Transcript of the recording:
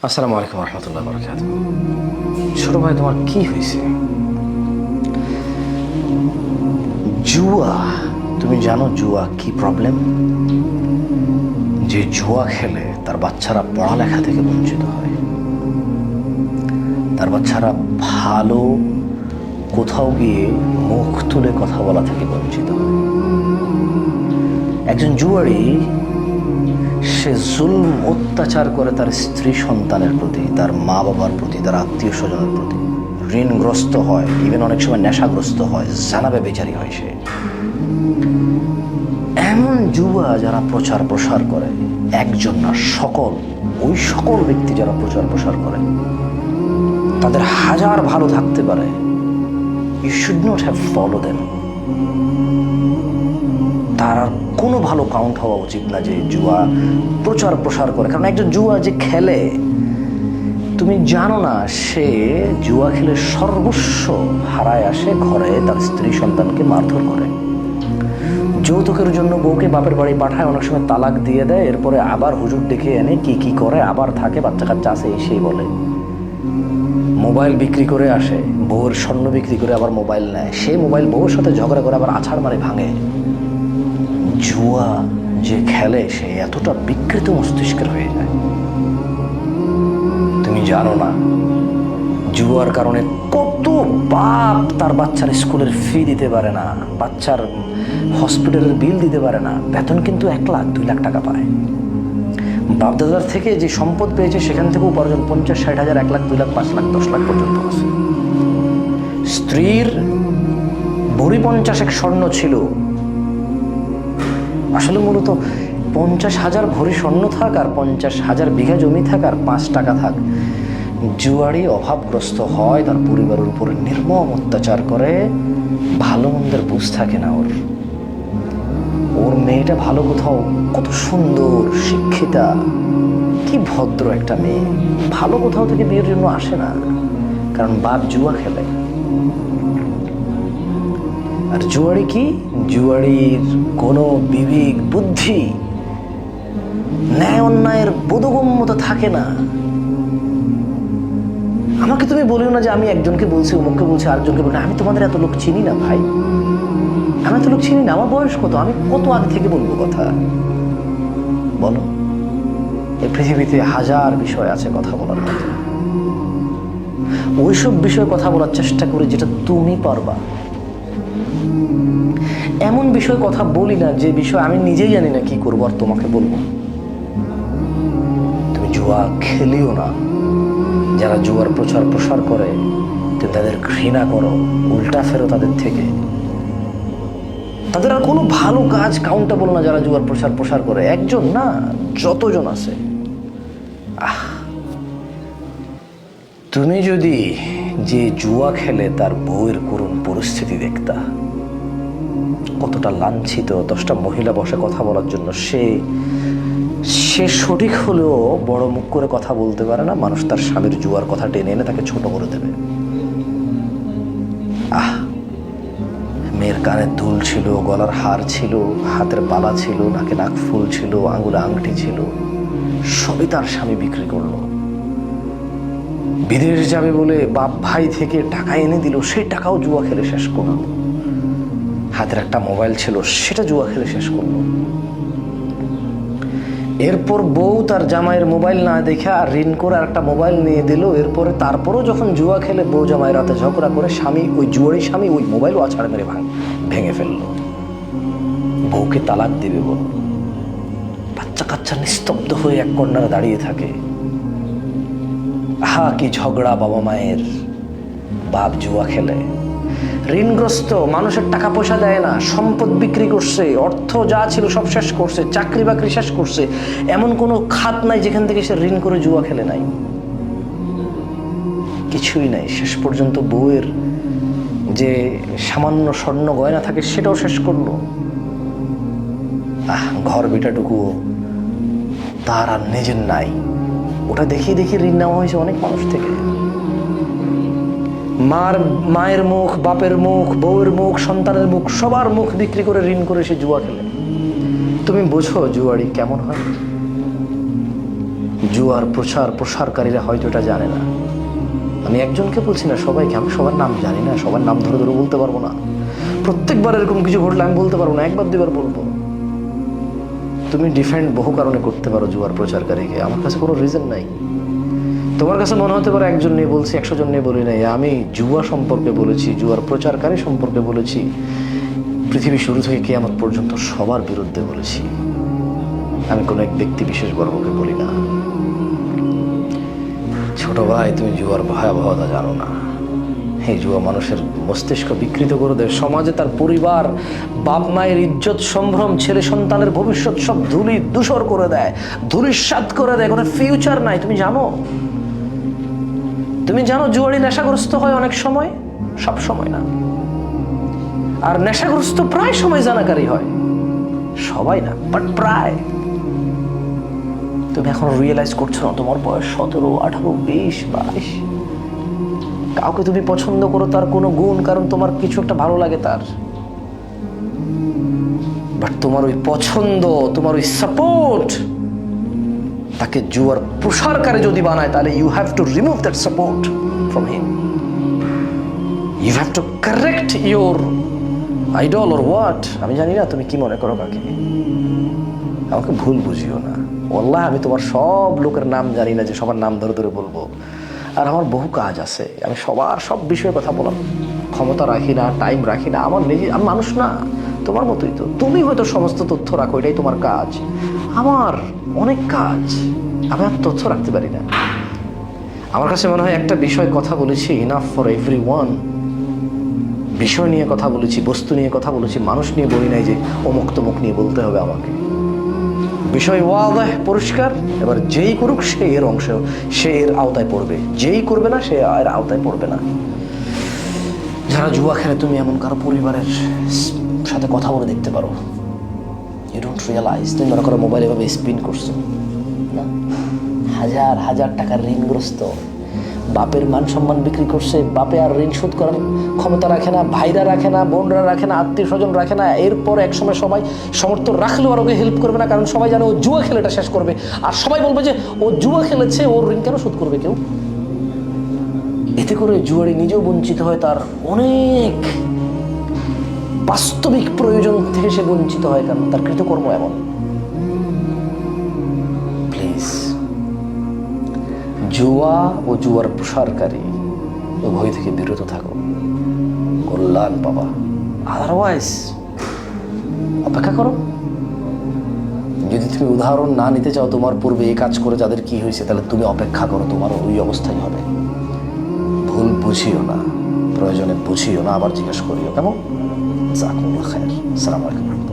আসসালামু আলাইকুম রহমতুল্লাহ বরকাত। ছোট ভাই, তোমার কি হয়েছে? জুয়া, তুমি জানো জুয়া কি প্রবলেম? যে জুয়া খেলে তার বাচ্চারা পড়ালেখা থেকে বঞ্চিত হয়, তার বাচ্চারা ভালো কোথাও গিয়ে মুখ তুলে কথা বলা থেকে বঞ্চিত হয়। একজন জুয়ারি সে জুলম অত্যাচার করে তার স্ত্রী সন্তানের প্রতি, তার মা বাবার প্রতি, তার আত্মীয় স্বজনের প্রতি। ঋণগ্রস্ত হয়, ইভেন অনেক সময় নেশাগ্রস্ত হয়, জানাবে বেচারি হয় সে। এমন জুয়া যারা প্রচার প্রসার করে, একজন না সকল, ওই সকল ব্যক্তি যারা প্রচার প্রসার করে, তাদের হাজার ভালো থাকতে পারে, you should not have follow them. তার আর কোনো ভালো কাউন্ট হওয়া উচিত না যে জুয়া প্রচার প্রসার করে। কারণ একজন জুয়া যে খেলে, তুমি জানো না সে জুয়া খেলে সর্বস্ব হারায় আসে, ঘরে তার স্ত্রী সন্তানকে মারধর করে, যৌতুকের জন্য বউকে বাপের বাড়ি পাঠায়, অনেক সময় তালাক দিয়ে দেয়, এরপরে আবার হুজুর ডেকে এনে কি কি করে, আবার থাকে, বাচ্চা কাচ্চা আছে সেই বলে। মোবাইল বিক্রি করে আসে, বউয়ের স্বর্ণ বিক্রি করে আবার মোবাইল নেয়, সেই মোবাইল বউয়ের সাথে ঝগড়া করে আবার আছাড় মারে, ভাঙে। জুয়া যে খেলে সে এতটা বিকৃত মস্তিষ্কের হয়ে যায়। তুমি জানো না জুয়ার কারণে কত বাপ তার বাচ্চার স্কুলের ফি দিতে পারে না, বাচ্চার হসপিটালের বিল দিতে পারে না। বেতন কিন্তু 1 লাখ 2 লাখ টাকা পায়। বাপদাদার থেকে যে সম্পদ পেয়েছে সেখান থেকে উপার্জন 50-60 হাজার, 1 লাখ 2 লাখ 5 লাখ 10 লাখ পর্যন্ত আছে। স্ত্রীর ভরি 50 স্বর্ণ ছিল, আসলে মূলত 50,000 ভরি স্বর্ণ থাক আর 50,000 বিঘা জমি থাক আর 5 টাকা থাক, জুয়ারি অভাবগ্রস্ত হয়, তার পরিবারের উপরে নির্মম অত্যাচার করে, ভালো মন্দের বুঝ থাকে না ওর। ওর মেয়েটা ভালো কোথাও, কত সুন্দর শিক্ষিতা, কি ভদ্র একটা মেয়ে, ভালো কোথাও থেকে বিয়ের জন্য আসে না, কারণ বাপ জুয়া খেলে। আর জুয়ারি কি, জুয়ারির কোনো বিবেক বুদ্ধি, ন্যায় অন্যায়ের বোধগম্যতা থাকে না। আমাকে তুমি বলিও না যে আমি একজনকে বলছি, অমুককে বলছি, আরেকজনকে বলি, আমি তোমাদের এত লোক চিনি না ভাই, আমি এত লোক চিনি না। আমার বয়স কত, আমি কত আগে থেকে বলবো কথা বলো? এই পৃথিবীতে হাজার বিষয় আছে কথা বলার মতো, ওইসব বিষয়ে কথা বলার চেষ্টা করি যেটা তুমি পারবা। এমন বিষয়ে কথা বলি না যে বিষয় আমি নিজেই জানি না কি করবো আর তোমাকে বলবো। তুমি জুয়া খেলিও না। যারা জুয়ার প্রচার প্রসার করে তুমি তাদের ঘৃণা করো, উল্টা ফেরো তাদের থেকে। তাদের আর কোনো ভালো কাজ কাউন্টেবল না যারা জুয়ার প্রচার প্রসার করে, একজন না যতজন আছে। তুমি যদি যে জুয়া খেলে তার বউয়ের করুণ পরিস্থিতি দেখতা, কতটা লাঞ্ছিত, 10টা মহিলা বসে কথা বলার জন্য, সে সঠিক হলেও বড় মুখ করে কথা বলতে পারে না, মানুষ তার স্বামীর জুয়ার কথা টেনে এনে তাকে ছোট করে দেবে। মেয়ের কানের দুল ছিল, গলার হার ছিল, হাতের বালা ছিল, নাকে নাক ফুল ছিল, আঙুলে আংটি ছিল, সবই তার স্বামী বিক্রি করলো। বিদেশ যাবে বলে বাপ ভাই থেকে টাকা এনে দিল, সেই টাকাও জুয়া খেলে শেষ করলো। হাতের একটা মোবাইল ছিল, সেটা জুয়া খেলে শেষ করলো। এরপর বউ তার জামাইয়ের মোবাইল না দেখে আর ঋণ করে আর একটা মোবাইল নিয়ে দিল। এরপরে তারপরও যখন জুয়া খেলে বউ জামাই রাতে ঝগড়া করে, স্বামী, ওই জুয়ারি স্বামী ওই মোবাইলও আছাড় মেরে ভেঙে ফেললো। বউকে তালাক দিবে বল, বাচ্চা কাচ্চা নিস্তব্ধ হয়ে এক কর্নারে দাঁড়িয়ে থাকে। কি ঝগড়া বাবা মায়ের। বাপ জুয়া খেলে, ঋণগ্রস্ত, মানুষের টাকা পয়সা দেয় না, সম্পদ বিক্রি করছে, অর্থ যা ছিল সব শেষ করছে, চাকরি বাকরি শেষ করছে, এমন কোনো খাত নাই যেখান থেকে সে ঋণ করে জুয়া খেলে নাই, কিছুই নাই। শেষ পর্যন্ত বউয়ের যে সামান্য স্বর্ণ গয়না থাকে সেটাও শেষ করলো। ঘর বেটাটুকু তার আর নিজের নাই, ওটা দেখিয়ে দেখিয়ে ঋণ নেওয়া হয়েছে অনেক মানুষ থেকে। মায়ের মুখ, বাপের মুখ, বউয়ের মুখ, সন্তানের মুখ, সবার মুখ বিক্রি করে ঋণ করে সে জুয়া খেলে। তুমি বোঝো জুয়ারি কেমন হয়? জুয়ার প্রসারকারীরা হয়তো এটা জানে না। আমি একজনকে বলছি না, সবাইকে। আমি সবার নাম জানি না, সবার নাম ধরে ধরে বলতে পারবো না। প্রত্যেকবার এরকম কিছু ঘটলে আমি বলতে পারবো না, একবার দুবার বলবো। তুমি ডিফেন্ড বহু কারণে করতে পারো জুয়ার প্রচারকারীকে, আমার কাছে কোনো রিজন নাই। তোমার কাছে মনে হতে পারে একজন নিয়ে বলছি, 100 জন নিয়ে বলি নাই। আমি জুয়া সম্পর্কে বলেছি, জুয়ার প্রচারকারী সম্পর্কে বলেছি, পৃথিবী শুরু থেকে কিয়ামত পর্যন্ত সবার বিরুদ্ধে বলেছি। আমি কোনো এক ব্যক্তি বিশেষ বর্গকে বলি না। ছোট ভাই, তুমি জুয়ার ভয়াবহতা জানো না। এই জুয়া মানুষের মস্তিষ্ক বিকৃত করে দেয়, সমাজে তার পরিবার, বাপ মায়ের ইজ্জত সম্ভ্রম, ছেলে সন্তানের ভবিষ্যৎ সব ধুলি ধূসর করে দেয়, ধূলিসাৎ করে দেয়, কোনো ফিউচার নাই। তুমি জানো, তুমি জানো জুয়ারি নেশাগ্রস্ত হয় অনেক সময়, সব সময় না। আর নেশাগ্রস্ত প্রায় সময় জানাকারী হয়, সবাই না বাট প্রায়। তুমি এখন রিয়েলাইজ করছো না, তোমার বয়স 17, 18, 20, 22। কাউকে তুমি পছন্দ করো তার কোনো গুণ, কারণ তোমার কিছু একটা ভালো লাগে তার, বাট তোমার ওই পছন্দ, তোমার ওই সাপোর্ট তাকে জুয়ার প্রসারকারী যদি বানায়, তাহলে you have to remove that support from him. You have to correct your idol or what. আমি জানি না তুমি কি মনে করো কাকে, আমাকে ভুল বুঝিও না। ওয়াল্লাহ আমি তোমার সব লোকের নাম জানি না যে সবার নাম ধরে ধরে বলবো। আর আমার বহু কাজ আছে, আমি সবার সব বিষয়ে কথা বলার ক্ষমতা রাখি না, টাইম রাখি না। আমার নিজে, আমি মানুষ না, তোমার মতোই তো। তুমি হয়তো সমস্ত তথ্য রাখো, এটাই তোমার কাজ। আমার অনেক কাজ, আমি আর তথ্য রাখতে পারি না। আমার কাছে মনে হয় একটা বিষয় কথা বলেছি, ইনাফ ফর এভরিওয়ান। বিষয় নিয়ে কথা বলেছি, বস্তু নিয়ে কথা বলেছি, মানুষ নিয়ে বলি নাই যে অমুক তমুক নিয়ে বলতে হবে আমাকে। বিষয় ওয়াদাহ, পরিষ্কার। এবার যেই করুক সে এর অংশ, সে এর আওতায় পড়বে, যেই করবে না সে এর আওতায় পড়বে না। যারা জুয়া খেলে, তুমি এমন কারো পরিবারের সাথে কথা বলে দেখতে পারো, ইউ ডোন্ট রিয়েলাইজ। তুমি মনে করো মোবাইল এভাবে স্পিন করছো না, হাজার হাজার টাকার ঋণগ্রস্ত, বাপের মান সম্মান বিক্রি করছে, বাপে আর ঋণ শোধ করার ক্ষমতা রাখে না, ভাইরা রাখে না, বোনরা রাখে না, আত্মীয় স্বজন রাখে না। এরপর একসময় সবাই সমর্থন রাখলেও আর ওকে হেল্প করবে না, কারণ সবাই জানে ও জুয়া খেলে এটা শেষ করবে। আর সবাই বলবে যে ও জুয়া খেলেছে, ওর ঋণ কেন শোধ করবে কেউ। এতে করে জুয়ারি নিজেও বঞ্চিত হয়, তার অনেক বাস্তবিক প্রয়োজন থেকে সে বঞ্চিত হয়, কারণ তার কৃতকর্ম এমন। প্লিজ, জুয়া ও জুয়ার প্রসারকারী উভয় থেকে বিরত থাকো, কল্যাণ বাবা। আদারওয়াইজ অপেক্ষা করো। যদি তুমি উদাহরণ না নিতে চাও তোমার পূর্বে এই কাজ করে যাদের কি হয়েছে, তাহলে তুমি অপেক্ষা করো, তোমারও ওই অবস্থাই হবে। ভুল বুঝিও না, প্রয়োজনে বুঝিও না, আবার জিজ্ঞেস করিও। কেমন? জাযাকুমুল্লাহ খায়র। আসসালামু আলাইকুম।